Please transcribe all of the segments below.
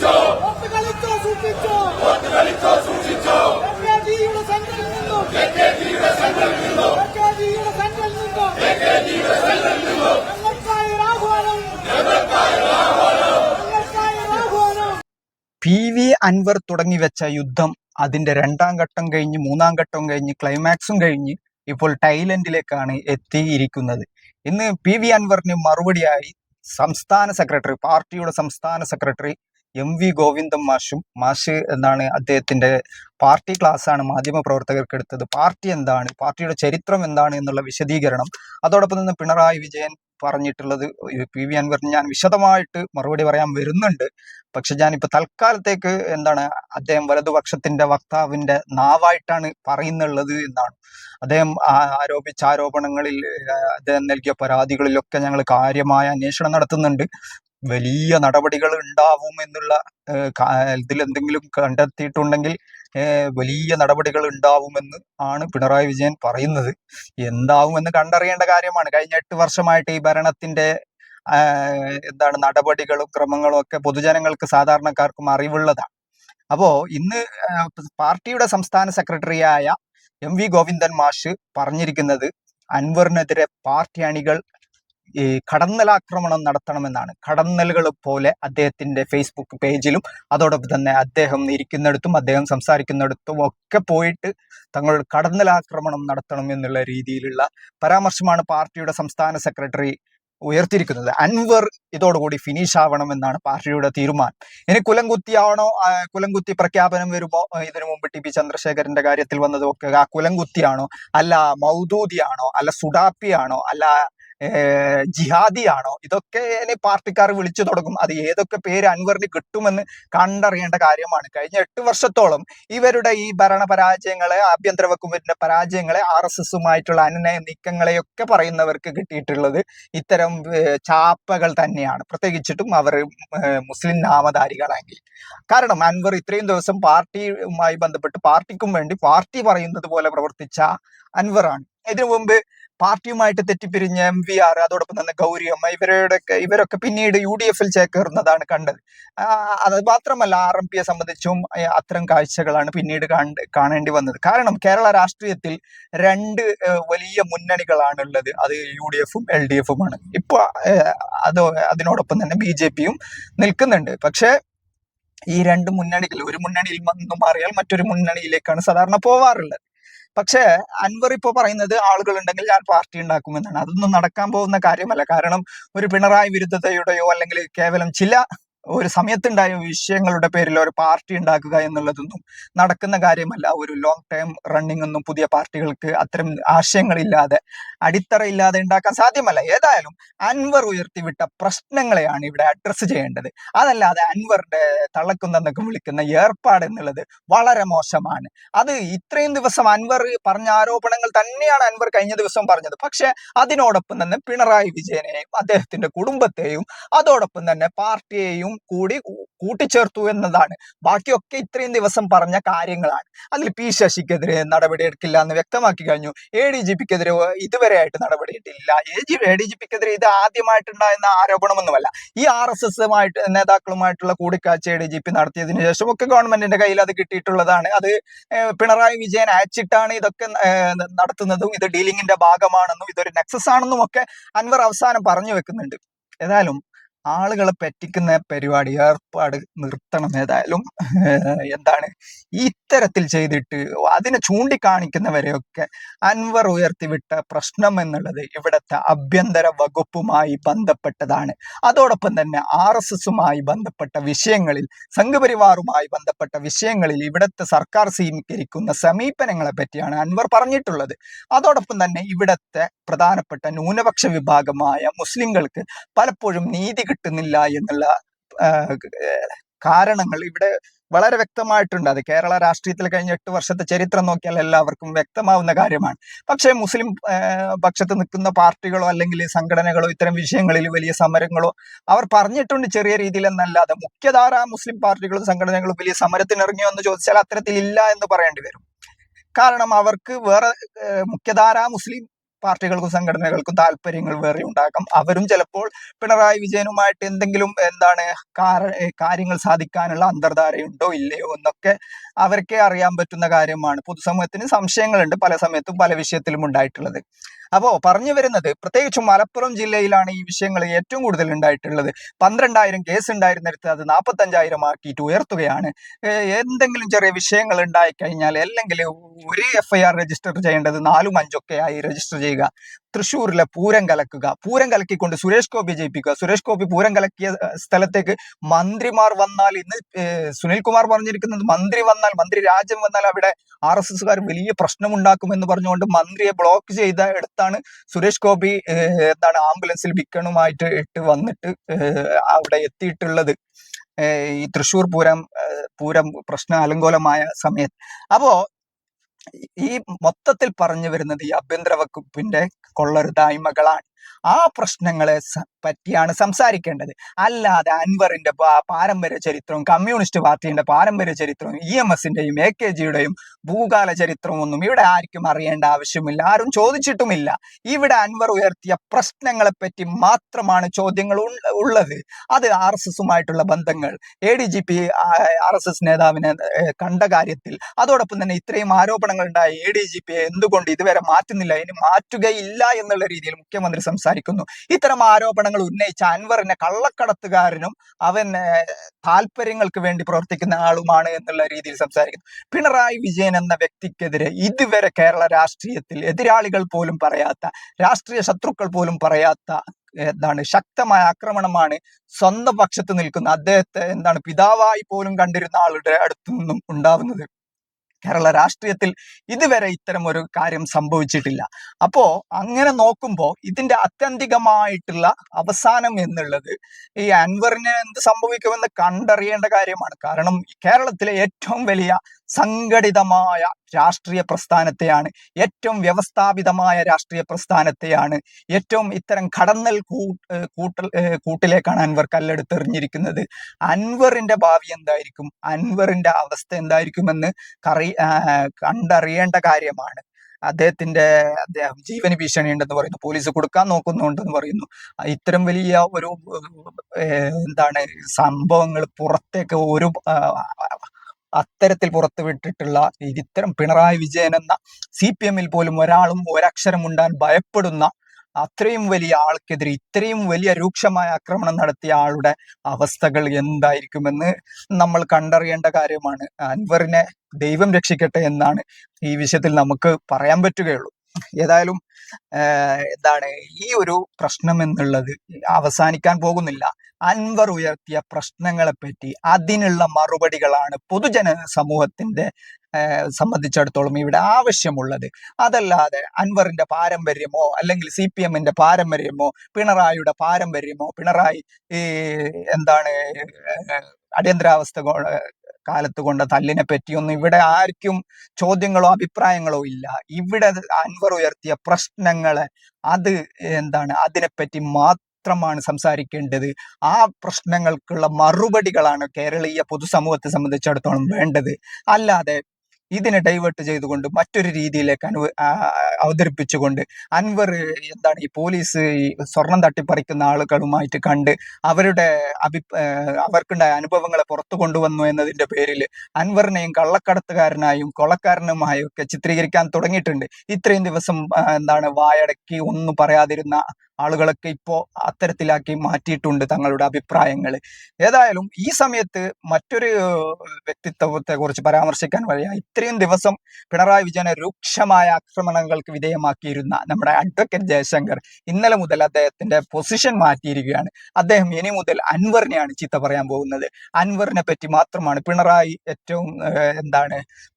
Vote കളിച്ചോ സൂക്ഷിച്ചോ. AKGയുടെ സെന്ററിൽ നിന്നും ഞങ്ങൾക്കായി ആഹ്വാനം. PV അൻവർ തുടങ്ങിവെച്ച യുദ്ധം അതിന്റെ രണ്ടാം ഘട്ടം കഴിഞ്ഞ് മൂന്നാം ഘട്ടം കഴിഞ്ഞ് ക്ലൈമാക്സും കഴിഞ്ഞ് ഇപ്പോൾ ടൈലൻഡിലേക്കാണ് എത്തിയിരിക്കുന്നത്. ഇന്ന് PV അൻവറിന് മറുപടിയായി പാർട്ടിയുടെ സംസ്ഥാന സെക്രട്ടറി MV ഗോവിന്ദൻ മാഷ് എന്നാണ് അദ്ദേഹത്തിന്റെ പാർട്ടി ക്ലാസ്സാണ് മാധ്യമപ്രവർത്തകർക്ക് എടുത്തത്. പാർട്ടി എന്താണ്, പാർട്ടിയുടെ ചരിത്രം എന്താണ് എന്നുള്ള വിശദീകരണം, അതോടൊപ്പം തന്നെ പിണറായി വിജയൻ പറഞ്ഞിട്ടുള്ളത് PV അൻവറിന് ഞാൻ വിശദമായിട്ട് മറുപടി പറയാൻ വരുന്നുണ്ട്. പക്ഷെ ഞാനിപ്പോ തൽക്കാലത്തേക്ക് അദ്ദേഹം വലതുപക്ഷത്തിന്റെ വക്താവിന്റെ നാവായിട്ടാണ് പറയുന്നുള്ളത് എന്നാണ്. അദ്ദേഹം ആരോപിച്ച ആരോപണങ്ങളിൽ, അദ്ദേഹം നൽകിയ പരാതികളിലൊക്കെ ഞങ്ങൾ കാര്യമായ അന്വേഷണം നടത്തുന്നുണ്ട്. വലിയ നടപടികൾ ഉണ്ടാവും എന്നുള്ള ഇതിലെന്തെങ്കിലും കണ്ടെത്തിയിട്ടുണ്ടെങ്കിൽ വലിയ നടപടികൾ ഉണ്ടാവുമെന്ന് ആണ് പിണറായി വിജയൻ പറയുന്നത്. എന്താവുമെന്ന് കണ്ടറിയേണ്ട കാര്യമാണ്. കഴിഞ്ഞ 8 വർഷമായിട്ട് ഈ ഭരണത്തിന്റെ നടപടികളും ക്രമങ്ങളും ഒക്കെ പൊതുജനങ്ങൾക്ക് സാധാരണക്കാർക്കും അറിവുള്ളതാണ്. അപ്പോ ഇന്ന് പാർട്ടിയുടെ സംസ്ഥാന സെക്രട്ടറിയായ MV ഗോവിന്ദൻ മാഷ് പറഞ്ഞിരിക്കുന്നത് അൻവറിനെതിരെ പാർട്ടി അണികൾ ഈ കടന്നലാക്രമണം നടത്തണമെന്നാണ്. കടന്നലുകൾ പോലെ അദ്ദേഹത്തിന്റെ ഫേസ്ബുക്ക് പേജിലും അതോടൊപ്പം തന്നെ അദ്ദേഹം ഇരിക്കുന്നിടത്തും അദ്ദേഹം സംസാരിക്കുന്നിടത്തും ഒക്കെ പോയിട്ട് തങ്ങളുടെ കടന്നലാക്രമണം നടത്തണം എന്നുള്ള രീതിയിലുള്ള പരാമർശമാണ് പാർട്ടിയുടെ സംസ്ഥാന സെക്രട്ടറി ഉയർത്തിയിരിക്കുന്നത്. അൻവർ ഇതോടുകൂടി ഫിനിഷ് ആവണമെന്നാണ് പാർട്ടിയുടെ തീരുമാനം. ഇനി കുലംകുത്തി പ്രഖ്യാപനം വരുമ്പോ ഇതിനു മുമ്പ് TP ചന്ദ്രശേഖരന്റെ കാര്യത്തിൽ വന്നതൊക്കെ ആ കുലംകുത്തിയാണോ, അല്ല മൗദൂദിയാണോ, അല്ല സുഡാപ്പിയാണോ, അല്ല ജിഹാദിയാണോ, ഇതൊക്കെ പാർട്ടിക്കാർ വിളിച്ചു തുടങ്ങും. അത് ഏതൊക്കെ പേര് അൻവറിന് കിട്ടുമെന്ന് കണ്ടറിയേണ്ട കാര്യമാണ്. കഴിഞ്ഞ 8 വർഷത്തോളം ഇവരുടെ ഈ ഭരണപരാജയങ്ങളെ, ആഭ്യന്തര വകുപ്പിന്റെ പരാജയങ്ങളെ, RSSുമായിട്ടുള്ള അനുനയ നീക്കങ്ങളെയൊക്കെ പറയുന്നവർക്ക് കിട്ടിയിട്ടുള്ളത് ഇത്തരം ചാപ്പകൾ തന്നെയാണ്, പ്രത്യേകിച്ചിട്ടും അവർ മുസ്ലിം നാമധാരികളാണെങ്കിൽ. കാരണം അൻവർ ഇത്രയും ദിവസം പാർട്ടിയുമായി ബന്ധപ്പെട്ട് പാർട്ടിക്കും വേണ്ടി പാർട്ടി പറയുന്നത് പോലെ പ്രവർത്തിച്ച അൻവറാണ്. ഇതിനു മുമ്പ് പാർട്ടിയുമായിട്ട് തെറ്റിപ്പിരിഞ്ഞ MVR, അതോടൊപ്പം തന്നെ ഗൗരിയമ്മ, ഇവരൊക്കെ പിന്നീട് UDFൽ ചേക്കേറുന്നതാണ് കണ്ടത്. അത് മാത്രമല്ല RMPയെ സംബന്ധിച്ചും അത്തരം കാഴ്ചകളാണ് പിന്നീട് കാണേണ്ടി വന്നത്. കാരണം കേരള രാഷ്ട്രീയത്തിൽ 2 വലിയ മുന്നണികളാണുള്ളത്. അത് UDFും LDFുമാണ്. ഇപ്പൊ അതിനോടൊപ്പം തന്നെ BJPയും നിൽക്കുന്നുണ്ട്. പക്ഷെ ഈ 2 മുന്നണികൾ, ഒരു മുന്നണിയിൽ നിന്ന് മാറിയാൽ മറ്റൊരു മുന്നണിയിലേക്കാണ് സാധാരണ പോവാറുള്ളത്. പക്ഷേ അൻവർ ഇപ്പോ പറയുന്നത് ആളുകൾ ഉണ്ടെങ്കിൽ ഞാൻ പാർട്ടി ഉണ്ടാക്കുമെന്നാണ്. അതൊന്നും നടക്കാൻ പോകുന്ന കാര്യമല്ല. കാരണം ഒരു പിണറായി വിരുദ്ധതയുടെയോ അല്ലെങ്കിൽ കേവലം ഒരു സമയത്തുണ്ടായ വിഷയങ്ങളുടെ പേരിൽ ഒരു പാർട്ടി ഉണ്ടാക്കുക എന്നുള്ളതൊന്നും നടക്കുന്ന കാര്യമല്ല. ഒരു ലോങ് ടൈം റണ്ണിംഗ് ഒന്നും പുതിയ പാർട്ടികൾക്ക് അത്തരം ആശയങ്ങളില്ലാതെ, അടിത്തറയില്ലാതെ ഉണ്ടാക്കാൻ സാധ്യമല്ല. ഏതായാലും അൻവർ ഉയർത്തിവിട്ട പ്രശ്നങ്ങളെയാണ് ഇവിടെ അഡ്രസ്സ് ചെയ്യേണ്ടത്. അതല്ലാതെ അൻവറിന്റെ തള്ളക്കുന്നതെന്നൊക്കെ വിളിക്കുന്ന ഏർപ്പാട് എന്നുള്ളത് വളരെ മോശമാണ്. അത് ഇത്രയും ദിവസം അൻവർ പറഞ്ഞ ആരോപണങ്ങൾ തന്നെയാണ് അൻവർ കഴിഞ്ഞ ദിവസം പറഞ്ഞത്. പക്ഷെ അതിനോടൊപ്പം തന്നെ പിണറായി വിജയനെയും അദ്ദേഹത്തിന്റെ കുടുംബത്തെയും അതോടൊപ്പം തന്നെ പാർട്ടിയെയും കൂടി കൂട്ടിച്ചേർത്തു എന്നതാണ്. ബാക്കിയൊക്കെ ഇത്രയും ദിവസം പറഞ്ഞ കാര്യങ്ങളാണ്. അതിൽ P ശശിക്കെതിരെ നടപടിയെടുക്കില്ല എന്ന് വ്യക്തമാക്കി കഴിഞ്ഞു. ADGPക്കെതിരെ ഇതുവരെയായിട്ട് നടപടിയിട്ടില്ല. ADGPക്കെതിരെ ഇത് ആദ്യമായിട്ടുണ്ടായിരുന്ന ആരോപണമൊന്നുമല്ല. ഈ RSS നേതാക്കളുമായിട്ടുള്ള കൂടിക്കാഴ്ച ADGP നടത്തിയതിനു ശേഷം ഒക്കെ ഗവൺമെന്റിന്റെ കയ്യിൽ അത് കിട്ടിയിട്ടുള്ളതാണ്. അത് പിണറായി വിജയൻ അയച്ചിട്ടാണ് ഇതൊക്കെ നടത്തുന്നതും ഇത് ഡീലിങ്ങിന്റെ ഭാഗമാണെന്നും ഇതൊരു നെക്സസ് ആണെന്നും ഒക്കെ അൻവർ അവസാനം പറഞ്ഞു വെക്കുന്നുണ്ട്. ഏതായാലും ആളുകളെ പറ്റിക്കുന്ന പരിപാടി, ഏർപ്പാട് നിർത്തണം. ഏതായാലും ഇത്തരത്തിൽ ചെയ്തിട്ട് അതിനെ ചൂണ്ടിക്കാണിക്കുന്നവരെയൊക്കെ അൻവർ ഉയർത്തിവിട്ട പ്രശ്നം എന്നുള്ളത് ഇവിടുത്തെ ആഭ്യന്തര വകുപ്പുമായി ബന്ധപ്പെട്ടതാണ്. അതോടൊപ്പം തന്നെ RSSുമായി ബന്ധപ്പെട്ട വിഷയങ്ങളിൽ, സംഘപരിവാറുമായി ബന്ധപ്പെട്ട വിഷയങ്ങളിൽ ഇവിടുത്തെ സർക്കാർ സ്വീകരിക്കുന്ന സമീപനങ്ങളെ പറ്റിയാണ് അൻവർ പറഞ്ഞിട്ടുള്ളത്. അതോടൊപ്പം തന്നെ ഇവിടുത്തെ പ്രധാനപ്പെട്ട ന്യൂനപക്ഷ വിഭാഗമായ മുസ്ലിങ്ങൾക്ക് പലപ്പോഴും നീതി കിട്ടുന്നില്ല എന്നുള്ള കാരണങ്ങൾ ഇവിടെ വളരെ വ്യക്തമായിട്ടുണ്ട്. അത് കേരള രാഷ്ട്രീയത്തിൽ കഴിഞ്ഞ 8 വർഷത്തെ ചരിത്രം നോക്കിയാൽ എല്ലാവർക്കും വ്യക്തമാവുന്ന കാര്യമാണ്. പക്ഷേ മുസ്ലിം പക്ഷത്ത് നിൽക്കുന്ന പാർട്ടികളോ അല്ലെങ്കിൽ സംഘടനകളോ ഇത്തരം വിഷയങ്ങളിൽ വലിയ സമരങ്ങളോ അവർ പറഞ്ഞിട്ടുണ്ട്, ചെറിയ രീതിയിൽ എന്നല്ലാതെ മുഖ്യധാര മുസ്ലിം പാർട്ടികളും സംഘടനകളും വലിയ സമരത്തിന് ഇറങ്ങിയോ എന്ന് ചോദിച്ചാൽ അത്തരത്തിലില്ല എന്ന് പറയേണ്ടി വരും. കാരണം അവർക്ക് വേറെ മുഖ്യധാര മുസ്ലിം പാർട്ടികൾക്കും സംഘടനകൾക്കും താല്പര്യങ്ങൾ വേറെ ഉണ്ടാക്കാം. അവരും ചിലപ്പോൾ പിണറായി വിജയനുമായിട്ട് എന്തെങ്കിലും കാര്യങ്ങൾ സാധിക്കാനുള്ള അന്തർധാരയുണ്ടോ ഇല്ലയോ എന്നൊക്കെ അവർക്കേ അറിയാൻ പറ്റുന്ന കാര്യമാണ്. പൊതുസമൂഹത്തിന് സംശയങ്ങളുണ്ട് പല സമയത്തും പല വിഷയത്തിലും ഉണ്ടായിട്ടുള്ളത്. അപ്പോ പറഞ്ഞു വരുന്നത്, പ്രത്യേകിച്ചും മലപ്പുറം ജില്ലയിലാണ് ഈ വിഷയങ്ങൾ ഏറ്റവും കൂടുതൽ ഉണ്ടായിട്ടുള്ളത്. 12,000 കേസ് ഉണ്ടായിരുന്നിടത്ത് അത് 45,000 ആക്കിയിട്ട് ഉയർത്തുകയാണ്. എന്തെങ്കിലും ചെറിയ വിഷയങ്ങൾ ഉണ്ടായിക്കഴിഞ്ഞാൽ അല്ലെങ്കിൽ ഒരു FIR രജിസ്റ്റർ ചെയ്യേണ്ടത് 4ഉം 5ഉം ഒക്കെ ആയി രജിസ്റ്റർ ചെയ്യുക. തൃശ്ശൂരിലെ പൂരം കലക്കുക, പൂരം കലക്കിക്കൊണ്ട് സുരേഷ് ഗോപി ജയിപ്പിക്കുക. സുരേഷ് ഗോപി പൂരം കലക്കിയ സ്ഥലത്തേക്ക് മന്ത്രിമാർ വന്നാൽ, ഇന്ന് സുനിൽകുമാർ പറഞ്ഞിരിക്കുന്നത് മന്ത്രി രാജ്യം വന്നാൽ അവിടെ RSSകാർ വലിയ പ്രശ്നമുണ്ടാക്കുമെന്ന് പറഞ്ഞുകൊണ്ട് മന്ത്രിയെ ബ്ലോക്ക് ചെയ്ത ഇടത്താണ് സുരേഷ് ഗോപി ആംബുലൻസിൽ വിക്കണുമായിട്ട് ഇട്ട് വന്നിട്ട് അവിടെ എത്തിയിട്ടുള്ളത്, ഈ തൃശ്ശൂർ പൂരം പ്രശ്ന അലങ്കോലമായ സമയത്ത്. അപ്പോ ഈ മൊത്തത്തിൽ പറഞ്ഞു വരുന്നത് ഈ ആഭ്യന്തര വകുപ്പിന്റെ കൊള്ളരുതായ്മകളാണ്. ആ പ്രശ്നങ്ങളെ പറ്റിയാണ് സംസാരിക്കേണ്ടത്. അല്ലാതെ അൻവറിന്റെ പാരമ്പര്യ ചരിത്രവും കമ്മ്യൂണിസ്റ്റ് പാർട്ടിയുടെ പാരമ്പര്യ ചരിത്രവും EMSന്റെയും AKGയുടെയും ഭൂകാല ചരിത്രവും ഒന്നും ഇവിടെ ആർക്കും അറിയേണ്ട ആവശ്യമില്ല, ആരും ചോദിച്ചിട്ടുമില്ല. ഇവിടെ അൻവർ ഉയർത്തിയ പ്രശ്നങ്ങളെ പറ്റി മാത്രമാണ് ചോദ്യങ്ങൾ ഉള്ളത്. അത് RSSുമായിട്ടുള്ള ബന്ധങ്ങൾ, ADGP RSS നേതാവിനെ കണ്ട കാര്യത്തിൽ, അതോടൊപ്പം തന്നെ ഇത്രയും ആരോപണങ്ങൾ ഉണ്ടായ ADGPയെ എന്തുകൊണ്ട് ഇതുവരെ മാറ്റുന്നില്ല, ഇനി മാറ്റുകയില്ല എന്നുള്ള രീതിയിൽ മുഖ്യമന്ത്രി സംസാരിക്കുന്നു. ഇത്തരം ആരോപണങ്ങൾ ഉന്നയിച്ച അൻവറിനെ കള്ളക്കടത്തുകാരനും അവൻ താല്പര്യങ്ങൾക്ക് വേണ്ടി പ്രവർത്തിക്കുന്ന ആളുമാണ് എന്നുള്ള രീതിയിൽ സംസാരിക്കുന്നു. പിണറായി വിജയൻ എന്ന വ്യക്തിക്കെതിരെ ഇതുവരെ കേരള രാഷ്ട്രീയത്തിൽ എതിരാളികൾ പോലും പറയാത്ത, രാഷ്ട്രീയ ശത്രുക്കൾ പോലും പറയാത്ത ശക്തമായ ആക്രമണമാണ് സ്വന്തം പക്ഷത്ത് നിൽക്കുന്ന അദ്ദേഹത്തെ പിതാവായി പോലും കണ്ടിരുന്ന ആളുടെ അടുത്തു നിന്നും ഉണ്ടാവുന്നത്. കേരള രാഷ്ട്രീയത്തിൽ ഇതുവരെ ഇത്തരം ഒരു കാര്യം സംഭവിച്ചിട്ടില്ല. അപ്പോ അങ്ങനെ നോക്കുമ്പോൾ ഇതിന്റെ ആത്യന്തികമായിട്ടുള്ള അവസാനം എന്നുള്ളത് ഈ അൻവറിന് എന്ത് സംഭവിക്കുമെന്ന് കണ്ടറിയേണ്ട കാര്യമാണ്. കാരണം കേരളത്തിലെ ഏറ്റവും വലിയ സംഘടിതമായ രാഷ്ട്രീയ പ്രസ്ഥാനത്തെയാണ്, ഏറ്റവും വ്യവസ്ഥാപിതമായ രാഷ്ട്രീയ പ്രസ്ഥാനത്തെയാണ്, ഏറ്റവും ഇത്തരം കടന്നൽ കൂട്ടിലേക്കാണ് അൻവർ കല്ലെടുത്തെറിഞ്ഞിരിക്കുന്നത്. അൻവറിന്റെ ഭാവി എന്തായിരിക്കും, അൻവറിന്റെ അവസ്ഥ എന്തായിരിക്കുമെന്ന് കണ്ടറിയേണ്ട കാര്യമാണ്. അദ്ദേഹം ജീവന് ഭീഷണി ഉണ്ടെന്ന് പറയുന്നു, പോലീസ് കൊടുക്കാൻ നോക്കുന്നുണ്ടെന്ന് പറയുന്നു. ഇത്തരം വലിയ ഒരു സംഭവങ്ങൾ പുറത്തേക്ക് അത്തരത്തിൽ പുറത്തുവിട്ടിട്ടുള്ള ഇത്തരം പിണറായി വിജയൻ എന്ന CPMൽ പോലും ഒരാളും ഒരക്ഷരം ഉണ്ടാൻ ഭയപ്പെടുന്ന അത്രയും വലിയ ആൾക്കെതിരെ ഇത്രയും വലിയ രൂക്ഷമായ ആക്രമണം നടത്തിയ ആളുടെ അവസ്ഥകൾ എന്തായിരിക്കുമെന്ന് നമ്മൾ കണ്ടറിയേണ്ട കാര്യമാണ്. അൻവറിനെ ദൈവം രക്ഷിക്കട്ടെ എന്നാണ് ഈ വിഷയത്തിൽ നമുക്ക് പറയാൻ പറ്റുകയുള്ളൂ. ഏതായാലും ഈ ഒരു പ്രശ്നം എന്നുള്ളത് അവസാനിക്കാൻ പോകുന്നില്ല. അൻവർ ഉയർത്തിയ പ്രശ്നങ്ങളെ പറ്റി അതിനുള്ള മറുപടികളാണ് പൊതുജന സമൂഹത്തിന്റെ സംബന്ധിച്ചിടത്തോളം ഇവിടെ ആവശ്യമുള്ളത്. അതല്ലാതെ അൻവറിന്റെ പാരമ്പര്യമോ അല്ലെങ്കിൽ CPMന്റെ പാരമ്പര്യമോ പിണറായിയുടെ പാരമ്പര്യമോ പിണറായി അടിയന്തരാവസ്ഥ കാലത്ത് കൊണ്ട തല്ലിനെ പറ്റിയൊന്നും ഇവിടെ ആർക്കും ചോദ്യങ്ങളോ അഭിപ്രായങ്ങളോ ഇല്ല. ഇവിടെ അൻവർ ഉയർത്തിയ പ്രശ്നങ്ങളെ അതിനെപ്പറ്റി മാത്രമാണ് സംസാരിക്കേണ്ടത്. ആ പ്രശ്നങ്ങൾക്കുള്ള മറുപടികളാണ് കേരളീയ പൊതുസമൂഹത്തെ സംബന്ധിച്ചിടത്തോളം വേണ്ടത്. അല്ലാതെ ഇതിനെ ഡൈവേർട്ട് ചെയ്തുകൊണ്ട് മറ്റൊരു രീതിയിലേക്ക് അവതരിപ്പിച്ചുകൊണ്ട് അൻവർ ഈ പോലീസ് സ്വർണം തട്ടിപ്പറിക്കുന്ന ആളുകളുമായിട്ട് കണ്ട് അവർക്കുണ്ടായ അനുഭവങ്ങളെ പുറത്തു കൊണ്ടുവന്നു എന്നതിന്റെ പേരിൽ അൻവറിനെയും കള്ളക്കടത്തുകാരനായും കൊള്ളക്കാരനുമായും ഒക്കെ ചിത്രീകരിക്കാൻ തുടങ്ങിയിട്ടുണ്ട്. ഇത്രയും ദിവസം വായടക്കി ഒന്നും പറയാതിരുന്ന ആളുകളൊക്കെ ഇപ്പോ അത്തരത്തിലാക്കി മാറ്റിയിട്ടുണ്ട് തങ്ങളുടെ അഭിപ്രായങ്ങൾ. ഏതായാലും ഈ സമയത്ത് മറ്റൊരു വ്യക്തിത്വത്തെ കുറിച്ച് പരാമർശിക്കാൻ വഴിയ, ഇത്രയും ദിവസം പിണറായി വിജയനെ രൂക്ഷമായ ആക്രമണങ്ങൾക്ക് വിധേയമാക്കിയിരുന്ന നമ്മുടെ അഡ്വക്കേറ്റ് ജയശങ്കർ ഇന്നലെ മുതൽ അദ്ദേഹത്തിന്റെ പൊസിഷൻ മാറ്റിയിരിക്കുകയാണ്. അദ്ദേഹം ഇനി മുതൽ അൻവറിനെയാണ് ചീത്ത പറയാൻ പോകുന്നത്. അൻവറിനെ പറ്റി മാത്രമാണ് പിണറായി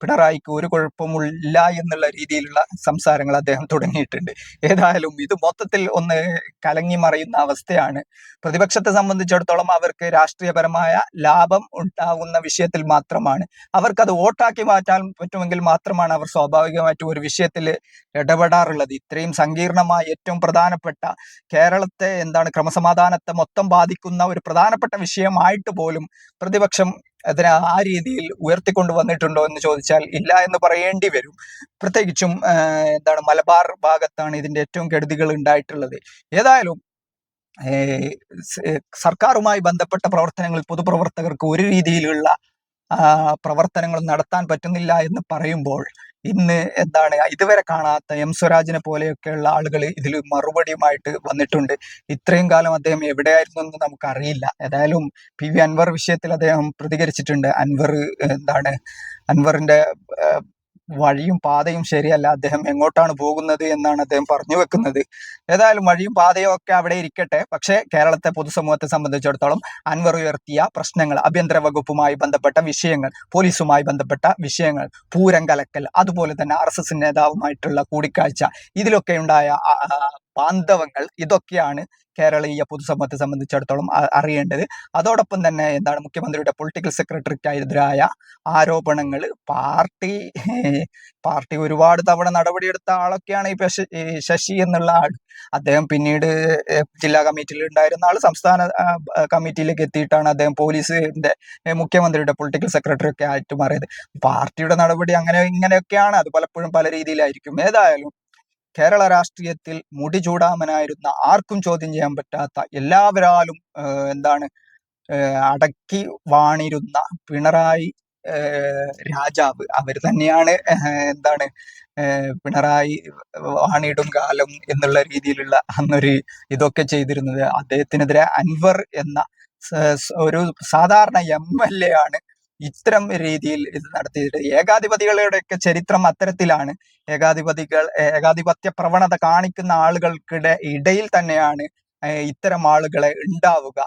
പിണറായിക്ക് ഒരു കുഴപ്പമില്ല എന്നുള്ള രീതിയിലുള്ള സംസാരങ്ങൾ അദ്ദേഹം തുടങ്ങിയിട്ടുണ്ട്. ഏതായാലും ഇത് മൊത്തത്തിൽ ഒന്ന് കലങ്ങി മറിയുന്ന അവസ്ഥയാണ്. പ്രതിപക്ഷത്തെ സംബന്ധിച്ചിടത്തോളം അവർക്ക് രാഷ്ട്രീയപരമായ ലാഭം ഉണ്ടാകുന്ന വിഷയത്തിൽ മാത്രമാണ്, അവർക്കത് വോട്ടാക്കി മാറ്റാൻ പറ്റുമെങ്കിൽ മാത്രമാണ് അവർ സ്വാഭാവികമായിട്ടും ഒരു വിഷയത്തിൽ ഇടപെടാറുള്ളത്. ഇത്രയും സങ്കീർണമായ ഏറ്റവും പ്രധാനപ്പെട്ട കേരളത്തെ ക്രമസമാധാനത്തെ മൊത്തം ബാധിക്കുന്ന ഒരു പ്രധാനപ്പെട്ട വിഷയമായിട്ട് പോലും പ്രതിപക്ഷം അതിനെ ആ രീതിയിൽ ഉയർത്തിക്കൊണ്ട് വന്നിട്ടുണ്ടോ എന്ന് ചോദിച്ചാൽ ഇല്ല എന്ന് പറയേണ്ടി വരും. പ്രത്യേകിച്ചും എന്താണ് മലബാർ ഭാഗത്താണ് ഇതിന്റെ ഏറ്റവും കെടുതികൾ ഉണ്ടായിട്ടുള്ളത്. ഏതായാലും ഏഹ് സർക്കാരുമായി ബന്ധപ്പെട്ട പ്രവർത്തനങ്ങളിൽ പൊതുപ്രവർത്തകർക്ക് ഒരു രീതിയിലുള്ള പ്രവർത്തനങ്ങൾ നടത്താൻ പറ്റുന്നില്ല എന്ന് പറയുമ്പോൾ ഇന്ന് എന്താണ് ഇതുവരെ കാണാത്ത എം സ്വരാജിനെ പോലെയൊക്കെയുള്ള ആളുകൾ ഇതിൽ മറുപടിയുമായിട്ട് വന്നിട്ടുണ്ട്. ഇത്രയും കാലം അദ്ദേഹം എവിടെയായിരുന്നു എന്ന് നമുക്കറിയില്ല. ഏതായാലും PV അൻവർ വിഷയത്തിൽ അദ്ദേഹം പ്രതികരിച്ചിട്ടുണ്ട്. അൻവറിന്റെ വഴിയും പാതയും ശരിയല്ല, അദ്ദേഹം എങ്ങോട്ടാണ് പോകുന്നത് എന്നാണ് അദ്ദേഹം പറഞ്ഞു വെക്കുന്നത്. ഏതായാലും വഴിയും പാതയും ഒക്കെ അവിടെ ഇരിക്കട്ടെ. പക്ഷേ കേരളത്തെ പൊതുസമൂഹത്തെ സംബന്ധിച്ചിടത്തോളം അൻവർ ഉയർത്തിയ പ്രശ്നങ്ങൾ, ആഭ്യന്തര വകുപ്പുമായി ബന്ധപ്പെട്ട വിഷയങ്ങൾ, പോലീസുമായി ബന്ധപ്പെട്ട വിഷയങ്ങൾ, പൂരം കലക്കൽ, അതുപോലെ തന്നെ RSS നേതാവുമായിട്ടുള്ള കൂടിക്കാഴ്ച, ഇതിലൊക്കെ ഉണ്ടായ ബാന്ധവങ്ങൾ, ഇതൊക്കെയാണ് കേരളീയ പൊതുസമൂഹത്തെ സംബന്ധിച്ചിടത്തോളം അറിയേണ്ടത്. അതോടൊപ്പം തന്നെ മുഖ്യമന്ത്രിയുടെ പൊളിറ്റിക്കൽ സെക്രട്ടറിക്കെതിരായ ആരോപണങ്ങൾ പാർട്ടി ഒരുപാട് തവണ നടപടിയെടുത്ത ആളൊക്കെയാണ് ഈ ശശി എന്നുള്ള ആൾ. അദ്ദേഹം പിന്നീട് ജില്ലാ കമ്മിറ്റിയിൽ ഉണ്ടായിരുന്ന ആൾ സംസ്ഥാന കമ്മിറ്റിയിലേക്ക് എത്തിയിട്ടാണ് അദ്ദേഹം പോലീസിന്റെ മുഖ്യമന്ത്രിയുടെ പൊളിറ്റിക്കൽ സെക്രട്ടറി ഒക്കെ ആയിട്ട് മാറിയത്. പാർട്ടിയുടെ നടപടി അങ്ങനെ ഇങ്ങനെയൊക്കെയാണ്, അത് പലപ്പോഴും പല രീതിയിലായിരിക്കും. ഏതായാലും കേരള രാഷ്ട്രീയത്തിൽ മുടി ചൂടാമനായിരുന്ന, ആർക്കും ചോദ്യം ചെയ്യാൻ പറ്റാത്ത, എല്ലാവരാലും അടക്കി വാണിരുന്ന പിണറായി രാജാവ്, അവർ തന്നെയാണ് പിണറായി വാണിടും കാലം എന്നുള്ള രീതിയിലുള്ള അന്നൊരു ഇതൊക്കെ ചെയ്തിരുന്നത്. അദ്ദേഹത്തിനെതിരെ അൻവർ എന്ന ഒരു സാധാരണ MLA ആണ് ഇത്തരം രീതിയിൽ ഇത് നടത്തിയത്. ഏകാധിപതികളുടെയൊക്കെ ചരിത്രം അത്തരത്തിലാണ്. ഏകാധിപത്യ പ്രവണത കാണിക്കുന്ന ആളുകൾക്കിടെ ഇടയിൽ തന്നെയാണ് ഇത്തരം ആളുകളെ ഉണ്ടാവുക.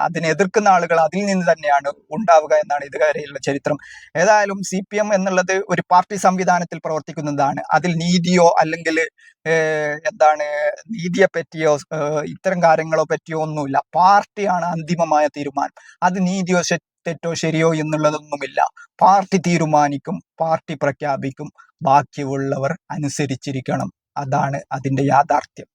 അതിനെ എതിർക്കുന്ന ആളുകൾ അതിൽ നിന്ന് തന്നെയാണ് ഉണ്ടാവുക എന്നാണ് ഇതുവരെയുള്ള ചരിത്രം. ഏതായാലും CPM എന്നുള്ളത് ഒരു പാർട്ടി സംവിധാനത്തിൽ പ്രവർത്തിക്കുന്നതാണ്. അതിൽ നീതിയോ അല്ലെങ്കിൽ നീതിയെ പറ്റിയോ ഇത്തരം കാര്യങ്ങളോ പറ്റിയോ ഒന്നുമില്ല. പാർട്ടിയാണ് അന്തിമമായ തീരുമാനം. അത് നീതിയോ തെറ്റോ ശരിയോ എന്നുള്ളതൊന്നുമില്ല. പാർട്ടി തീരുമാനിക്കും, പാർട്ടി പ്രഖ്യാപിക്കും, ബാക്കിയുള്ളവർ അനുസരിച്ചിരിക്കണം. അതാണ് അതിന്റെ യാഥാർത്ഥ്യം.